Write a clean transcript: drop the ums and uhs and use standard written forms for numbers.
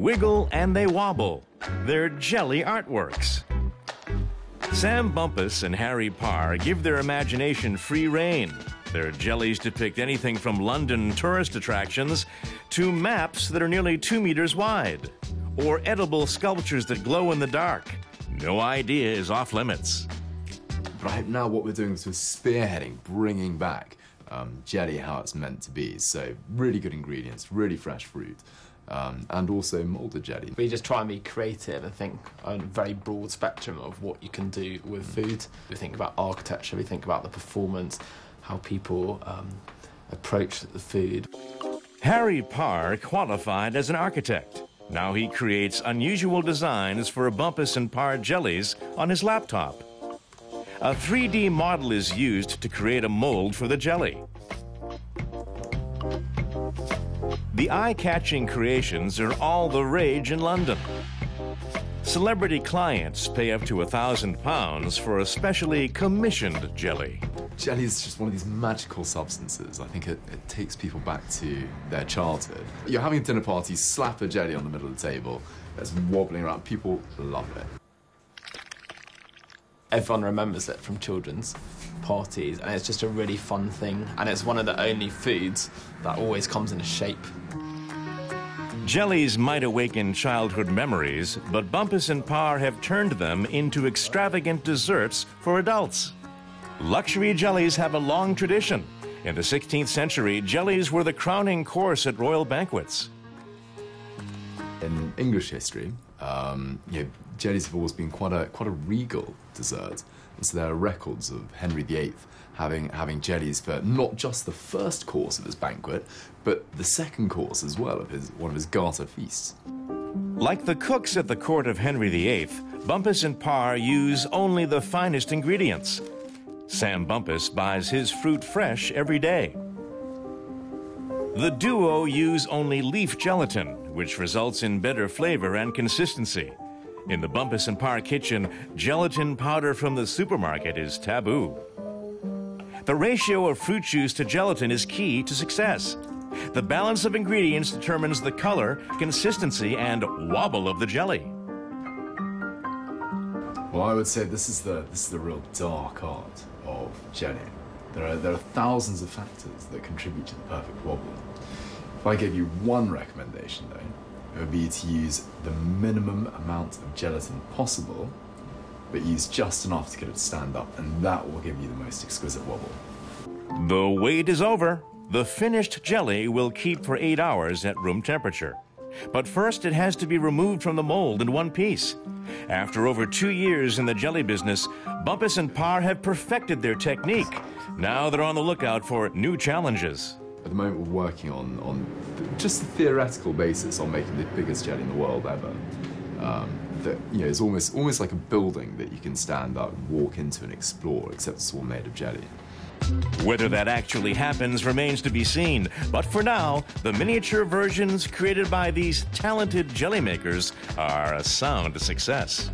wiggle and they wobble. They're jelly artworks. Sam Bumpus and Harry Parr give their imagination free rein. Their jellies depict anything from London tourist attractions to maps that are nearly 2 meters wide, or edible sculptures that glow in the dark. No idea is off limits. But I hope now what we're doing is we're spearheading, bringing back jelly how it's meant to be. So really good ingredients, really fresh fruit, and also moulded jelly. We just try and be creative and think on a very broad spectrum of what you can do with food. We think about architecture, we think about the performance, how people approach the food. Harry Parr qualified as an architect. Now he creates unusual designs for Bumpus and Parr jellies on his laptop. A 3D model is used to create a mold for the jelly. The eye-catching creations are all the rage in London. Celebrity clients pay up to £1,000 for a specially commissioned jelly. Jelly is just one of these magical substances. I think it takes people back to their childhood. You're having a dinner party, slap a jelly on the middle of the table, it's wobbling around. People love it. Everyone remembers it from children's parties, and it's just a really fun thing, and it's one of the only foods that always comes in a shape. Jellies might awaken childhood memories, but Bumpus and Parr have turned them into extravagant desserts for adults. Luxury jellies have a long tradition. In the 16th century, jellies were the crowning course at royal banquets. In English history, jellies have always been quite a regal dessert. And so there are records of Henry VIII having jellies for not just the first course of his banquet, but the second course as well of one of his Garter feasts. Like the cooks at the court of Henry VIII, Bumpus and Parr use only the finest ingredients. Sam Bumpus buys his fruit fresh every day. The duo use only leaf gelatin, which results in better flavor and consistency. In the Bumpus and Parr kitchen, gelatin powder from the supermarket is taboo. The ratio of fruit juice to gelatin is key to success. The balance of ingredients determines the color, consistency, and wobble of the jelly. Well, I would say this is the real dark art of jelly. There are thousands of factors that contribute to the perfect wobble. If I gave you one recommendation, though, it would be to use the minimum amount of gelatin possible, but use just enough to get it to stand up, and that will give you the most exquisite wobble. The wait is over. The finished jelly will keep for 8 hours at room temperature. But first, it has to be removed from the mold in one piece. After over 2 years in the jelly business, Bumpus and Parr have perfected their technique. Now they're on the lookout for new challenges. At the moment, we're working on just the theoretical basis on making the biggest jelly in the world ever. That is almost like a building that you can stand up, walk into, and explore, except it's all made of jelly. Whether that actually happens remains to be seen. But for now, the miniature versions created by these talented jelly makers are a sound success.